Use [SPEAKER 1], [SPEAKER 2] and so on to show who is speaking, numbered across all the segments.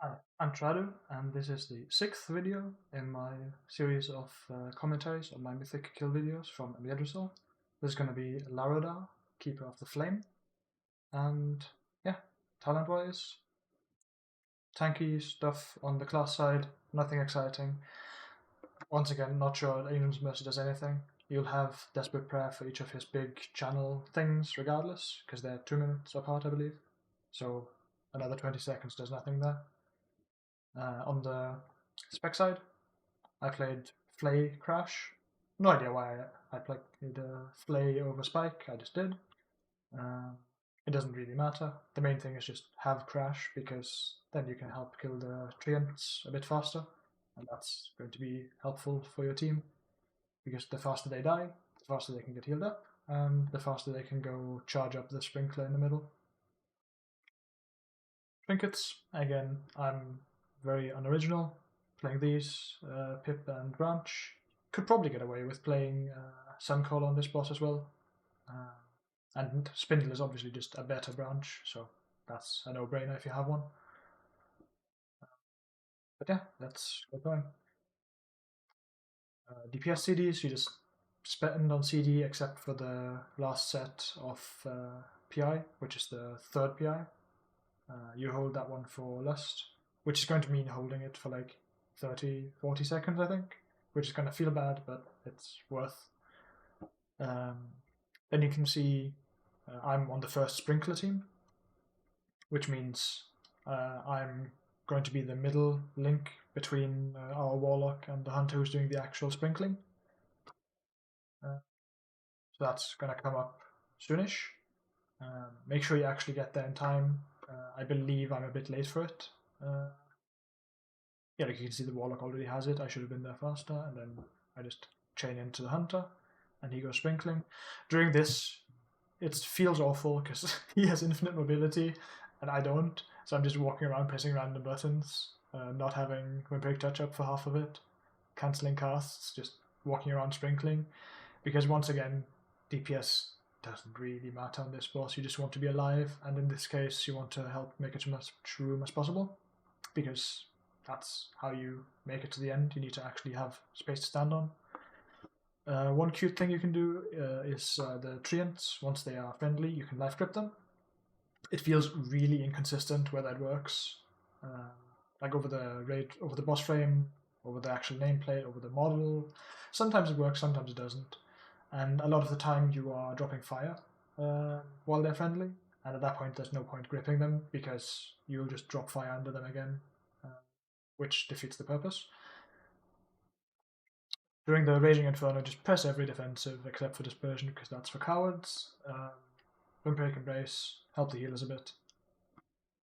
[SPEAKER 1] Hi, I'm Tradu, and this is the 6th video in my series of commentaries on my Mythic kill videos from Amirdrassil. This is going to be Larodar, Keeper of the Flame, and yeah, talent-wise, tanky stuff on the class side, nothing exciting. Once again, not sure Angel's Mercy does anything. You'll have Desperate Prayer for each of his big channel things regardless, because they're 2 minutes apart, I believe. So another 20 seconds does nothing there. On the spec side, I played Flay Crash. No idea why I played Flay over Spike, I just did. It doesn't really matter. The main thing is just have Crash, because then you can help kill the Treants a bit faster, and that's going to be helpful for your team, because the faster they die, the faster they can get healed up, and the faster they can go charge up the Sprinkler in the middle. Trinkets, again, I'm very unoriginal, playing these, Pip and Branch. Could probably get away with playing Suncall on this boss as well. And Spindle is obviously just a better branch, so that's a no-brainer if you have one. But yeah, let's get going. DPS CDs, you just spend on CD except for the last set of PI, which is the third PI. You hold that one for Lust, which is going to mean holding it for like 30-40 seconds, I think, which is going to feel bad, but it's worth. Then you can see I'm on the first Sprinkler team, which means I'm going to be the middle link between our Warlock and the Hunter who's doing the actual sprinkling. So that's going to come up soonish. Make sure you actually get there in time. I believe I'm a bit late for it. Yeah, like you can see the Warlock already has it. I should have been there faster, and then I just chain into the Hunter, and he goes sprinkling. During this, it feels awful because he has infinite mobility, and I don't. So I'm just walking around pressing random buttons, not having Vampiric Touch up for half of it, cancelling casts, just walking around sprinkling. Because once again, DPS doesn't really matter on this boss. You just want to be alive, and in this case, you want to help make as much room as possible, because that's how you make it to the end. You need to actually have space to stand on. One cute thing you can do is the Treants, once they are friendly, you can life grip them. It feels really inconsistent where that works. Like over the raid, over the boss frame, over the actual nameplate, over the model. Sometimes it works, sometimes it doesn't. And a lot of the time you are dropping fire while they're friendly, and at that point there's no point gripping them because you'll just drop fire under them again, which defeats the purpose. During the Raging Inferno, just press every defensive except for Dispersion because that's for cowards. Vampiric Embrace, help the healers a bit.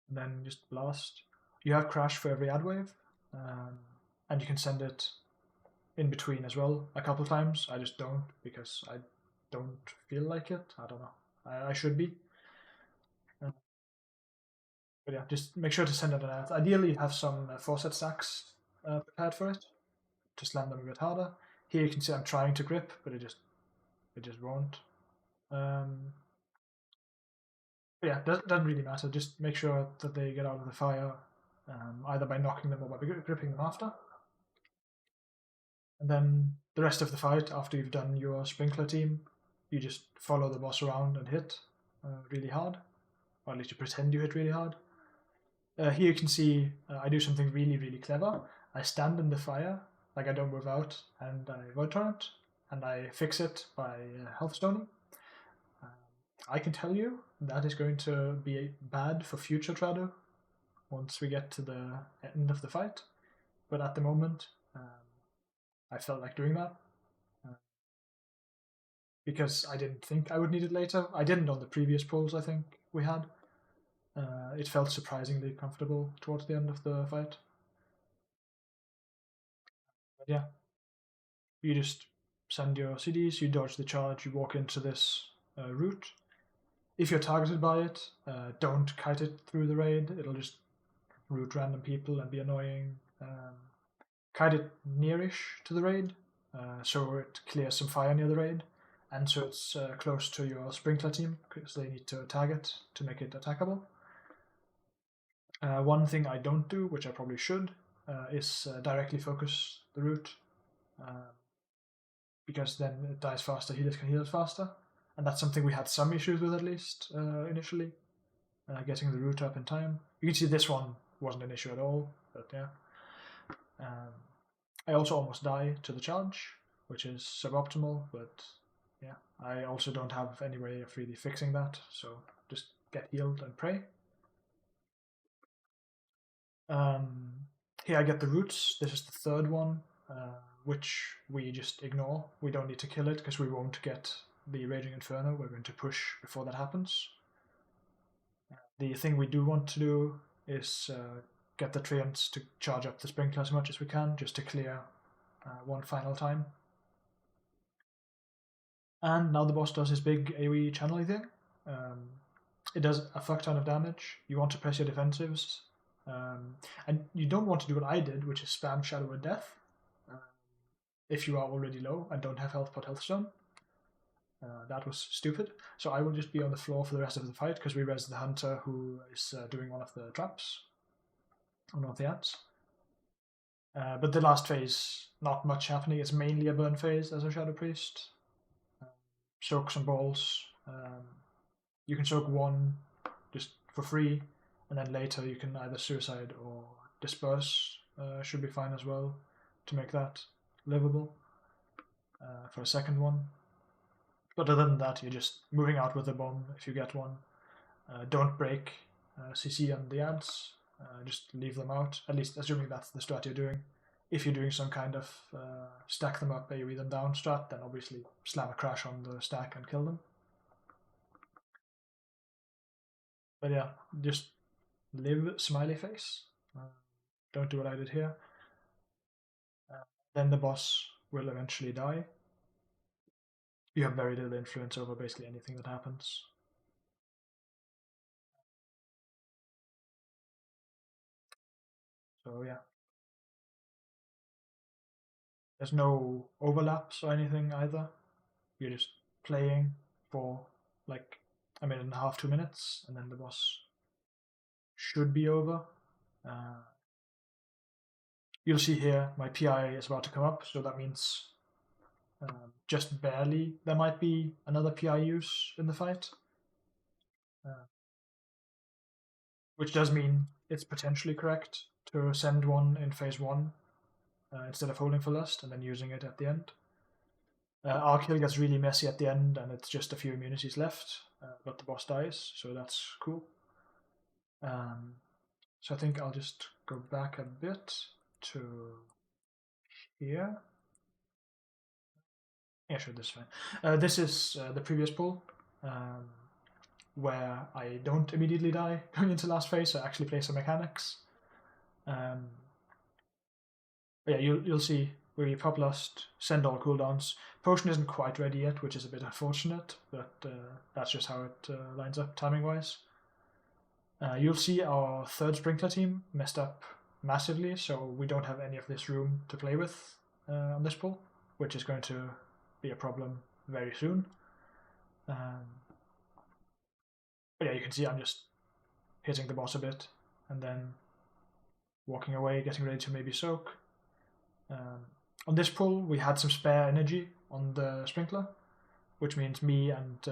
[SPEAKER 1] And then just Blast. You have Crash for every ad wave, and you can send it in between as well a couple times. I just don't because I don't feel like it. I don't know. I should be. But yeah, just make sure to send it an ad. Ideally, have some 4-set stacks prepared for it to slam them a bit harder. Here you can see I'm trying to grip, but it just won't. But yeah, doesn't really matter. Just make sure that they get out of the fire, either by knocking them or by gripping them after. And then the rest of the fight, after you've done your sprinkler team, you just follow the boss around and hit really hard, or at least you pretend you hit really hard. Here you can see I do something really, really clever. I stand in the fire, like I don't move out, and I Void Torrent, and I fix it by Health Stoning. I can tell you that is going to be bad for future Trado once we get to the end of the fight, but at the moment I felt like doing that because I didn't think I would need it later. I didn't on the previous pulls I think we had. It felt surprisingly comfortable towards the end of the fight. But yeah, you just send your CDs, you dodge the charge, you walk into this route. If you're targeted by it, don't kite it through the raid. It'll just route random people and be annoying. Kite it nearish to the raid, so it clears some fire near the raid, and so it's close to your sprinkler team because they need to tag it to make it attackable. One thing I don't do, which I probably should, is directly focus the root, uh, because then it dies faster, healers can heal it faster. And that's something we had some issues with, at least initially, getting the root up in time. You can see this one wasn't an issue at all, but yeah. I also almost die to the charge, which is suboptimal, but yeah, I also don't have any way of really fixing that, so just get healed and pray. Here I get the roots. This is the third one, which we just ignore. We don't need to kill it because we won't get the Raging Inferno. We're going to push before that happens. The thing we do want to do is get the Treants to charge up the Sprinkler as much as we can, just to clear one final time. And now the boss does his big AoE channeling thing. It does a fuck ton of damage. You want to press your defensives. And you don't want to do what I did, which is spam Shadow of Death, if you are already low and don't have health pot health stone. That was stupid. So I will just be on the floor for the rest of the fight because we res the hunter who is doing one of the traps on one of the ants. But the last phase, not much happening. It's mainly a burn phase as a Shadow Priest. Soak some balls. You can soak one just for free, and then later you can either suicide or disperse. Should be fine as well to make that livable for a second one. But other than that, you're just moving out with a bomb if you get one. Don't break CC on the ads. Just leave them out, at least assuming that's the strat you're doing. If you're doing some kind of stack them up, AoE them down strat, then obviously slam a crash on the stack and kill them. But yeah, just live smiley face. Don't do what I did here. Then the boss will eventually die. You have very little influence over basically anything that happens. So yeah. There's no overlaps or anything either. You're just playing for like a minute and a half, 2 minutes, and then the boss should be over. You'll see here my PI is about to come up, so that means just barely there might be another PI use in the fight. Which does mean it's potentially correct to send one in phase 1 instead of holding for lust and then using it at the end. Our kill gets really messy at the end and it's just a few immunities left, but the boss dies, so that's cool. So I think I'll just go back a bit to here. Yeah, sure, this is fine. This is the previous pull, where I don't immediately die going into last phase, so I actually play some mechanics. But yeah, you'll see we pop lust, send all cooldowns. Potion isn't quite ready yet, which is a bit unfortunate, but that's just how it lines up timing-wise. You'll see our third sprinkler team messed up massively, so we don't have any of this room to play with on this pull, which is going to be a problem very soon. But yeah, you can see I'm just hitting the boss a bit and then walking away, getting ready to maybe soak. On this pull, we had some spare energy on the sprinkler, which means me and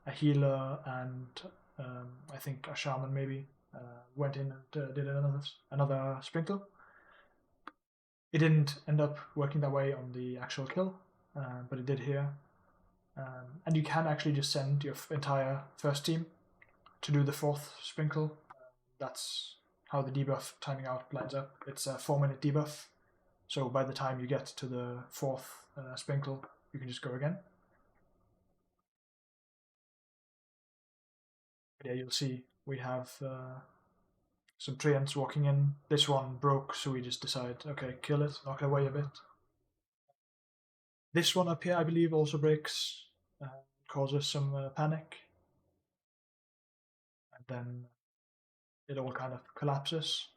[SPEAKER 1] a healer and I think a shaman maybe went in and did another sprinkle. It didn't end up working that way on the actual kill, but it did here. And you can actually just send your entire first team to do the fourth sprinkle. That's how the debuff timing out lines up. It's a 4-minute debuff, so by the time you get to the fourth sprinkle, you can just go again. But yeah, you'll see we have some treants walking in. This one broke, so we just decide, okay, kill it, knock it away a bit. This one up here, I believe, also breaks, causes some panic. And then it all kind of collapses.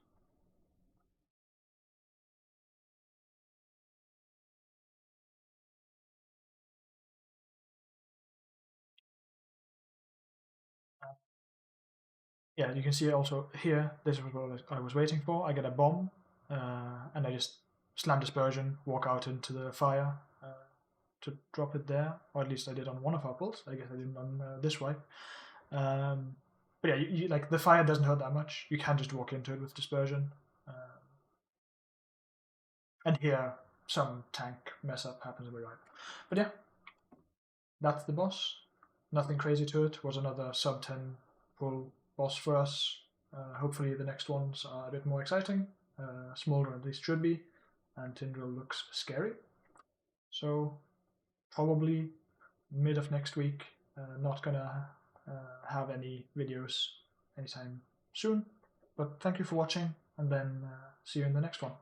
[SPEAKER 1] yeah, you can see also here, this was what I was waiting for. I get a bomb, and I just slam Dispersion, walk out into the fire to drop it there, or at least I did on one of our pulls. I guess I didn't on this wipe. But yeah, like the fire doesn't hurt that much. You can just walk into it with Dispersion. And here, some tank mess up happens every wipe. But yeah, that's the boss. Nothing crazy to it. Was another sub 10 pull boss for us. Hopefully the next ones are a bit more exciting. Smolder at least should be. And Tindril looks scary. So probably mid of next week. Not gonna have any videos anytime soon. But thank you for watching, and then see you in the next one.